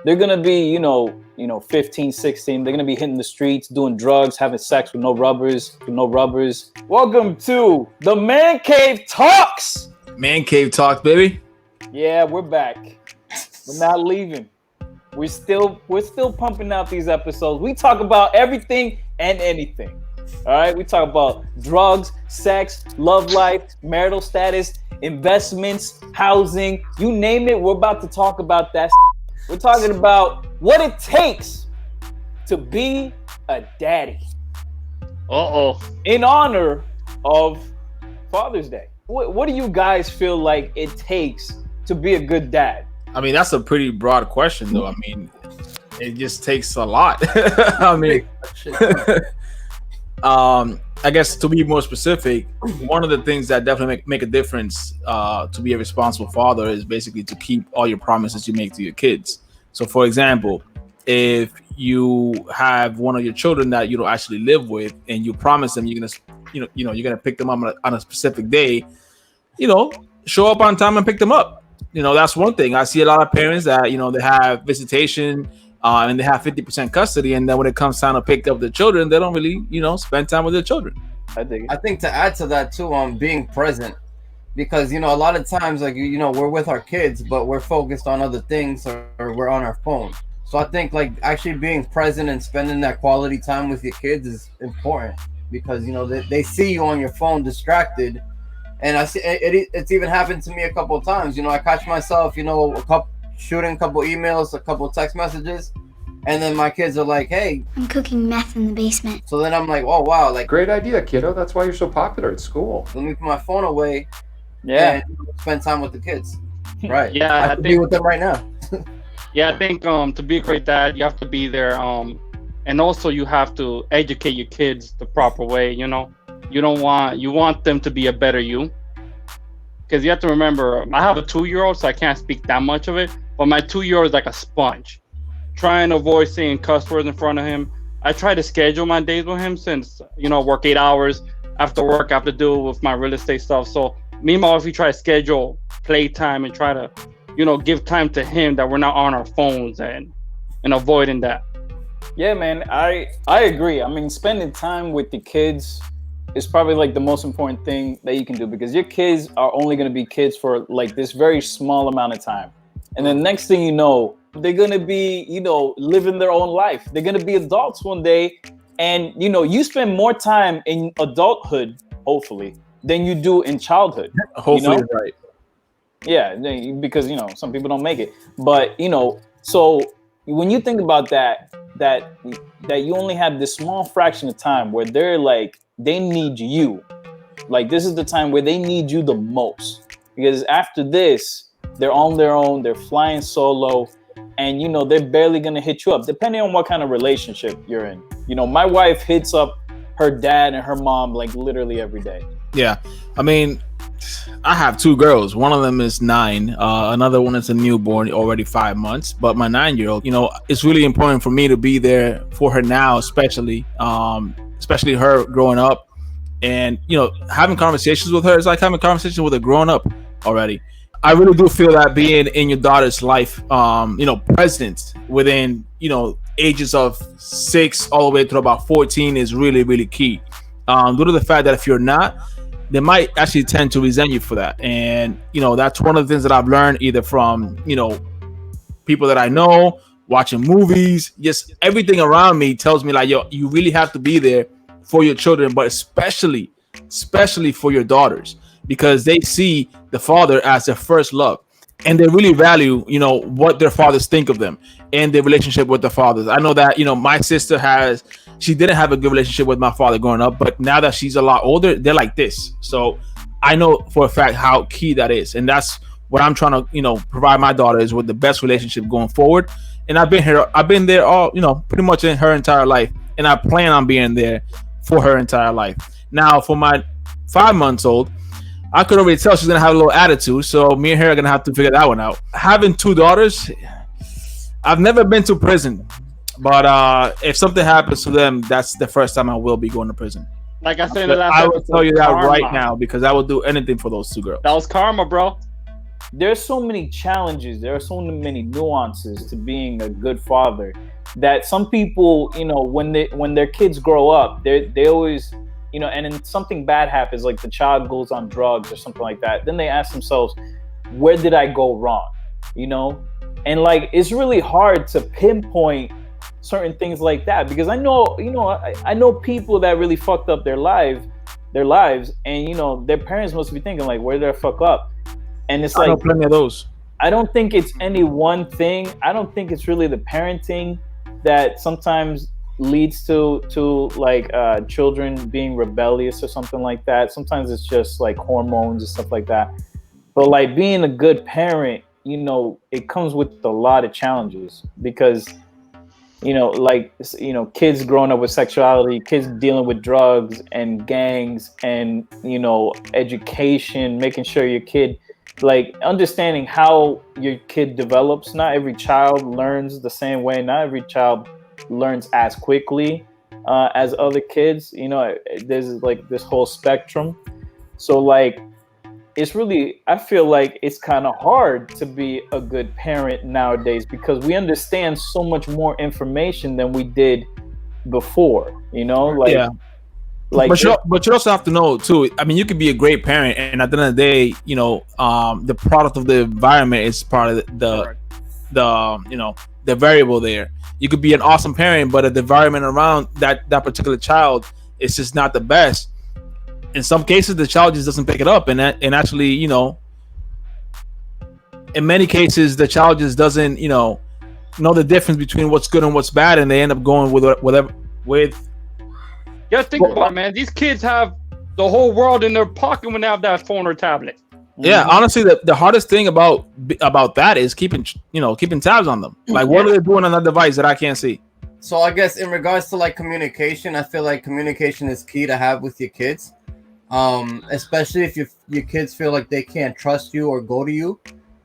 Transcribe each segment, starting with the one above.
they're gonna be, 15, 16. They're gonna be hitting the streets, doing drugs, having sex with no rubbers. Welcome to the Man Cave Talks. Man Cave Talks, baby. Yeah, we're back. We're not leaving. We're still pumping out these episodes. We talk about everything and anything. All right, we talk about drugs, sex, love life, marital status, investments, housing, you name it. We're about to talk about that. We're talking about what it takes to be a daddy. In honor of Father's Day. What do you guys feel like it takes to be a good dad? I mean, that's a pretty broad question, though. I mean, it just takes a lot. I mean, I guess to be more specific, one of the things that definitely make a difference to be a responsible father is basically to keep all your promises you make to your kids. So, for example, if you have one of your children that you don't actually live with, and you promise them you're gonna pick them up on a specific day, show up on time and pick them up. That's one thing. I see a lot of parents that they have visitation. And they have 50% custody, and then when it comes time to pick up the children, they don't really, spend time with their children. I think to add to that too, being present, because a lot of times, like we're with our kids, but we're focused on other things, or we're on our phone. So I think like actually being present and spending that quality time with your kids is important, because they see you on your phone distracted, and I see it's even happened to me a couple of times. I catch myself, shooting a couple emails, a couple text messages, and then my kids are like, "Hey, I'm cooking meth in the basement." So then I'm like, "Oh wow, like great idea, kiddo. That's why you're so popular at school. Let me put my phone away, and spend time with the kids." Right? Yeah, I have to be with them right now. Yeah, I think to be a great dad, you have to be there, and also you have to educate your kids the proper way. You want them to be a better you, because you have to remember, I have a 2-year-old, so I can't speak that much of it. But my 2-year-old is like a sponge. Trying to avoid saying cuss words in front of him. I try to schedule my days with him since, work 8 hours. After work, I have to do with my real estate stuff. So meanwhile, if we try to schedule playtime and try to, give time to him that we're not on our phones and avoiding that. Yeah, man, I agree. I mean, spending time with the kids is probably like the most important thing that you can do, because your kids are only going to be kids for like this very small amount of time. And then next thing you know, they're going to be, living their own life. They're going to be adults one day. And, you spend more time in adulthood, hopefully, than you do in childhood. Hopefully, right. Yeah, because, some people don't make it. But, so when you think about that you only have this small fraction of time where they're like, they need you. Like, this is the time where they need you the most. Because after this, they're on their own, they're flying solo, and they're barely gonna hit you up, depending on what kind of relationship you're in. My wife hits up her dad and her mom like literally every day. Yeah, I mean, I have 2 girls. One of them is 9. Another one is a newborn, already 5 months. But my 9-year-old, it's really important for me to be there for her now, especially her growing up, and having conversations with her is like having a conversation with a grown up already. I really do feel that being in your daughter's life, present within, ages of 6 all the way to about 14 is really, really key. Due to the fact that if you're not, they might actually tend to resent you for that. And, that's one of the things that I've learned either from, people that I know, watching movies, just everything around me tells me like, yo, you really have to be there for your children, but especially for your daughters, because they see the father as their first love, and they really value, what their fathers think of them and their relationship with their fathers. I know that, my sister she didn't have a good relationship with my father growing up, but now that she's a lot older, they're like this. So I know for a fact how key that is. And that's what I'm trying to, provide my daughters with the best relationship going forward. And I've been there all, pretty much in her entire life. And I plan on being there for her entire life. Now, for my 5-month-old, I could already tell she's going to have a little attitude. So me and her are going to have to figure that one out. Having 2 daughters, I've never been to prison. But if something happens to them, that's the first time I will be going to prison. Like I said in the last I will tell you that karma. right now, because I will do anything for those 2 girls. That was karma, bro. there's so many challenges, there are so many nuances to being a good father, that some people, when their kids grow up, they always, and then something bad happens, like the child goes on drugs or something like that, then they ask themselves, where did I go wrong? you know and like it's really hard to pinpoint certain things like that, because I know, I know people that really fucked up their lives, and their parents must be thinking like, where did I fuck up? And it's I know like, plenty of those. I don't think it's any one thing. I don't think it's really the parenting that sometimes leads to like children being rebellious or something like that. Sometimes it's just like hormones and stuff like that. But like being a good parent, it comes with a lot of challenges, because like kids growing up with sexuality, kids dealing with drugs and gangs, and education, making sure your kid, like understanding how your kid develops. Not every child learns the same way, not every child learns as quickly as other kids. There's like this whole spectrum. So like it's really, I feel like it's kind of hard to be a good parent nowadays, because we understand so much more information than we did before, like Yeah. But you also have to know too. I mean, you could be a great parent, and at the end of the day, the product of the environment is part of the variable there. You could be an awesome parent, but the environment around that particular child is just not the best. In some cases, the child just doesn't pick it up, and actually, in many cases, the child just doesn't, know the difference between what's good and what's bad, and they end up going with whatever with. Yeah, think about it, man. These kids have the whole world in their pocket when they have that phone or tablet. Yeah, honestly, the hardest thing about that is keeping tabs on them. Like, what are they doing on that device that I can't see? So I guess in regards to like communication, I feel like communication is key to have with your kids. Especially if your kids feel like they can't trust you or go to you.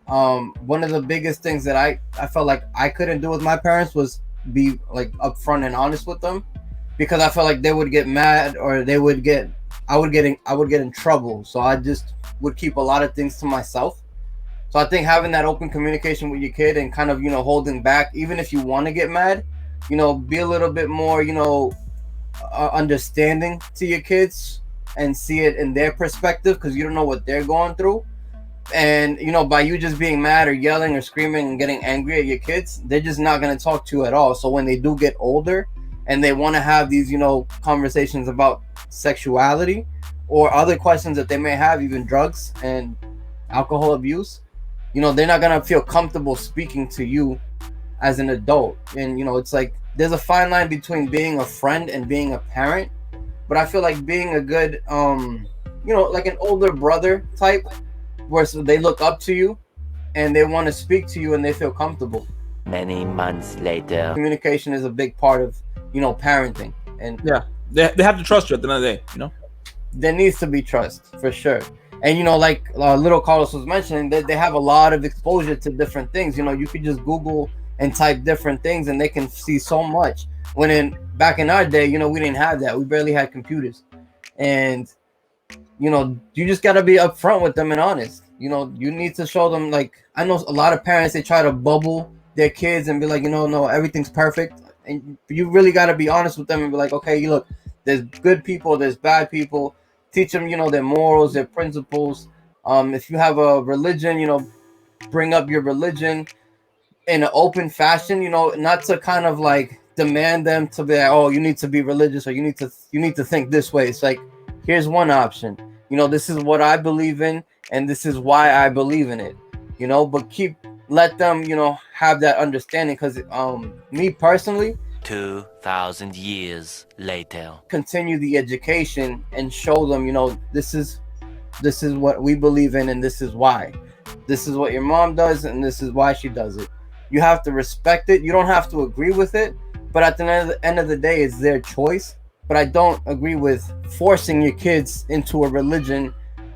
One of the biggest things that I felt like I couldn't do with my parents was be like upfront and honest with them, because I felt like they would get mad, or I would get in trouble. So I just would keep a lot of things to myself. So I think having that open communication with your kid, and kind of holding back, even if you want to get mad, be a little bit more understanding to your kids, and see it in their perspective, because you don't know what they're going through. And by you just being mad or yelling or screaming and getting angry at your kids, they're just not going to talk to you at all. So when they do get older and they want to have these conversations about sexuality or other questions that they may have, even drugs and alcohol abuse, they're not going to feel comfortable speaking to you as an adult. And it's like there's a fine line between being a friend and being a parent. But I feel like being a good, like an older brother type, where they look up to you and they want to speak to you and they feel comfortable. Many months later. Communication is a big part of, parenting. And yeah, they have to trust you at the end of the day, There needs to be trust, for sure. And, like little Carlos was mentioning, they have a lot of exposure to different things. You could just Google and type different things and they can see so much. When back in our day, we didn't have that. We barely had computers. And, you just got to be upfront with them and honest. You need to show them, like, I know a lot of parents, they try to bubble their kids and be like, no, everything's perfect. And you really got to be honest with them and be like, okay, look, there's good people, there's bad people. Teach them, their morals, their principles. If you have a religion, bring up your religion in an open fashion, not to kind of like demand them to be like, oh, you need to be religious, or you need to think this way. It's like, here's one option. This is what I believe in, and this is why I believe in it. But let them, have that understanding, because me personally, 2,000 years later, continue the education and show them, this is what we believe in, and this is why. This is what your mom does, and this is why she does it. You have to respect it. You don't have to agree with it, but at the end of the day, it's their choice. But I don't agree with forcing your kids into a religion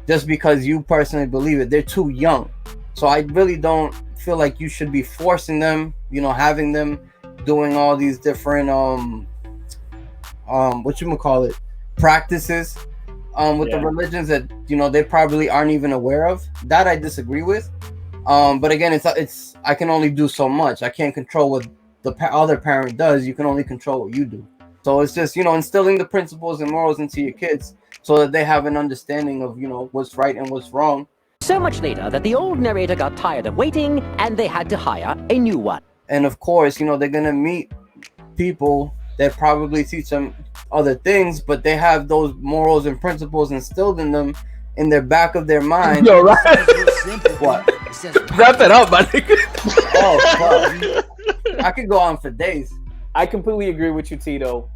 just because you personally believe it. They're too young. So I really don't feel like you should be forcing them, having them doing all these different practices with the religions that they probably aren't even aware of. That I disagree with. But again, it's I can only do so much. I can't control what the other parent does. You can only control what you do. So it's just, you know, instilling the principles and morals into your kids so that they have an understanding of, you know, what's right and what's wrong. So much later that the old narrator got tired of waiting and they had to hire a new one. And of course, you know, they're going to meet people that probably teach them other things, but they have those morals and principles instilled in them in their back of their mind. Yo, right? What? Wrap it up, my nigga. Oh, fuck. I could go on for days. I completely agree with you, Tito.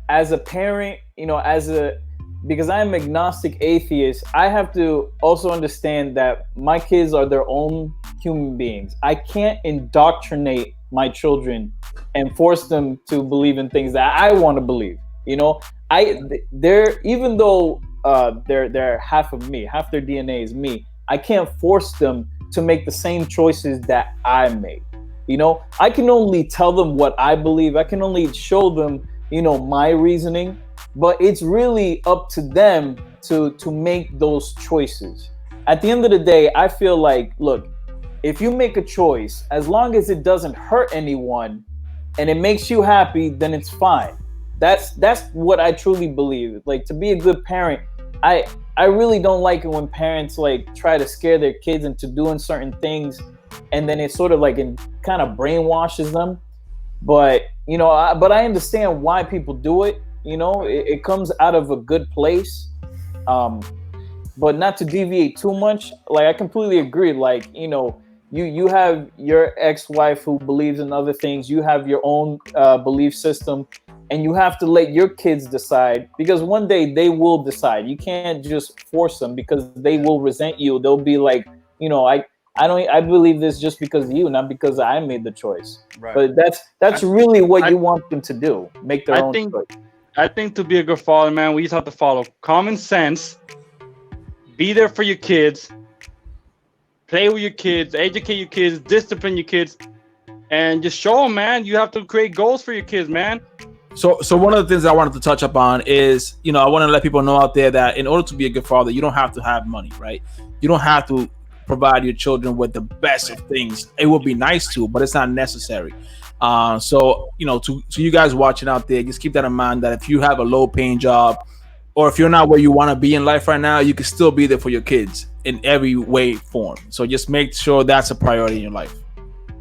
As a parent, you know, because I'm agnostic atheist, I have to also understand that my kids are their own human beings. I can't indoctrinate my children and force them to believe in things that I want to believe. You know, they're even though they're half of me, half their DNA is me. I can't force them to make the same choices that I made. You know, I can only tell them what I believe. I can only show them, you know, my reasoning, but it's really up to them to make those choices. At the end of the day, I feel like, look, if you make a choice, as long as it doesn't hurt anyone and it makes you happy, then it's fine. That's what I truly believe. Like, to be a good parent, I really don't like it when parents like try to scare their kids into doing certain things, and then it sort of like kind of brainwashes them. But you know, I understand why people do it. You know, it comes out of a good place, but not to deviate too much. Like, I completely agree. Like, you know, you have your ex-wife who believes in other things. You have your own belief system. And you have to let your kids decide, because one day they will decide. You can't just force them, because they will resent you. They'll be like, you know, I believe this just because of you, not because I made the choice. Right. But that's really what you want them to do. Make their own choice. I think to be a good father, man, we just have to follow common sense. Be there for your kids. Play with your kids. Educate your kids. Discipline your kids. And just show them, man. You have to create goals for your kids, man. So one of the things I wanted to touch upon is, you know, I want to let people know out there that in order to be a good father, you don't have to have money, right? You don't have to provide your children with the best of things. It would be nice to, but it's not necessary. So, you know, to you guys watching out there, just keep that in mind, that if you have a low paying job, or if you're not where you want to be in life right now, you can still be there for your kids in every way, form. So just make sure that's a priority in your life.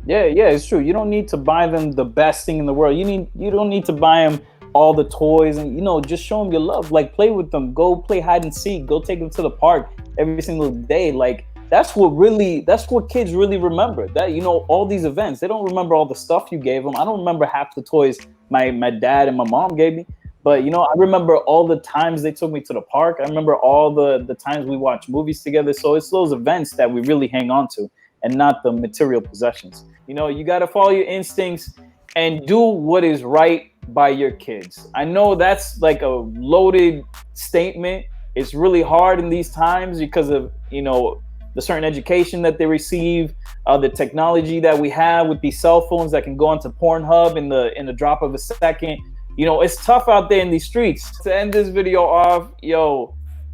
Yeah, it's true. You don't need to buy them the best thing in the world. You don't need to buy them all the toys, and, you know, just show them your love. Like, play with them. Go play hide and seek. Go take them to the park every single day. Like, that's what kids really remember. That, you know, all these events. They don't remember all the stuff you gave them. I don't remember half the toys my dad and my mom gave me. But, you know, I remember all the times they took me to the park. I remember all the times we watched movies together. So it's those events that we really hang on to, and not the material possessions. You know, you got to follow your instincts and do what is right by your kids. I know that's like a loaded statement. It's really hard in these times because of, you know, the certain education that they receive, the technology that we have with these cell phones that can go onto Pornhub in the drop of a second. You know, it's tough out there in these streets. To end this video off,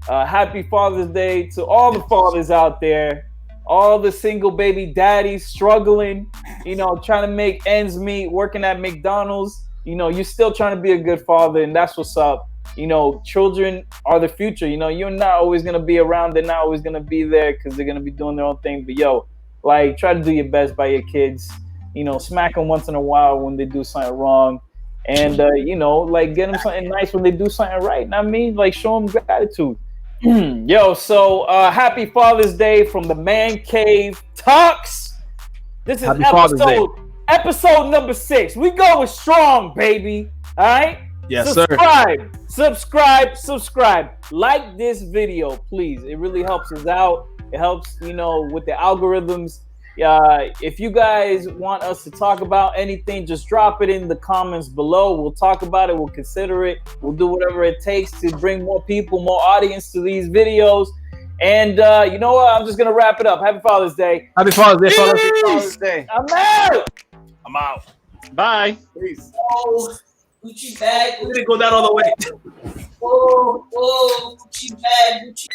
happy Father's Day to all the fathers out there. All the single baby daddies struggling, you know, trying to make ends meet, working at McDonald's. You know, you're still trying to be a good father, and that's what's up. You know, children are the future. You know, you're not always going to be around. They're not always going to be there because they're going to be doing their own thing. But, like, try to do your best by your kids. You know, smack them once in a while when they do something wrong. And, you know, like, get them something nice when they do something right. And I mean, like, show them gratitude. So happy Father's Day from the Man Cave Talks. This is episode number 6. We going strong, baby. All right? Yes, Subscribe. Like this video, please. It really helps us out. It helps, you know, with the algorithms. If you guys want us to talk about anything, just drop it in the comments below. We'll talk about it. We'll consider it. We'll do whatever it takes to bring more people, more audience to these videos. And you know what? I'm just going to wrap it up. Happy Father's Day. Happy Father's Day, fellas. Happy Father's Day. I'm out. Bye. Peace. Oh, Gucci bag. We're going to go down all the way. Oh, Gucci bag. Gucci.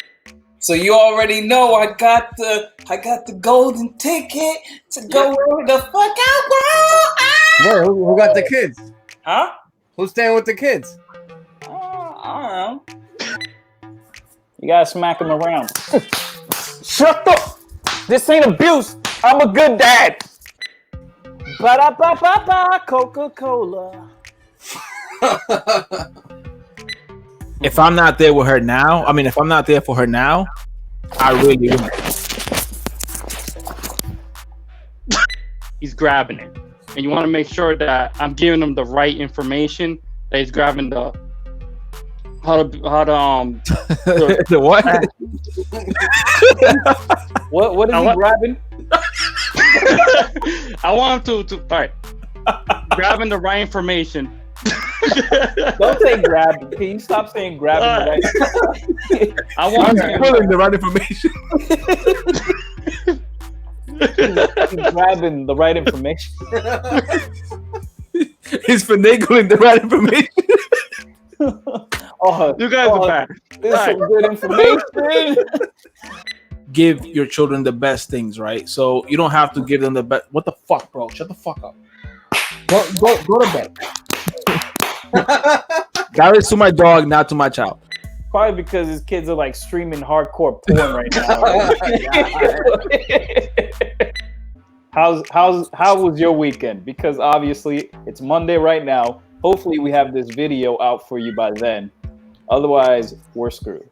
So you already know I got the golden ticket to go where the fuck I want. Wait, who got the kids? Huh? Who's staying with the kids? I don't know. You gotta smack him around. Shut up! This ain't abuse. I'm a good dad. Ba-da-ba-ba-ba, Coca-Cola. If I'm not there with her now, I mean, if I'm not there for her now, I really wouldn't. He's grabbing it, and you want to make sure that I'm giving him the right information. That he's grabbing the The what? What is he grabbing? I want him to all right. Grabbing the right information. Don't say grab. Can you stop saying grabbing the right? I want I'm pulling the right information. He's grabbing the right information. He's finagling the right information. Oh, you guys are bad. This is some good information. Give your children the best things, right? So you don't have to give them the best. What the fuck, bro? Shut the fuck up. Go to bed. That is to my dog, not to my child. Probably because his kids are like streaming hardcore porn right now. How was your weekend? Because obviously it's Monday right now. Hopefully we have this video out for you by then. Otherwise, we're screwed.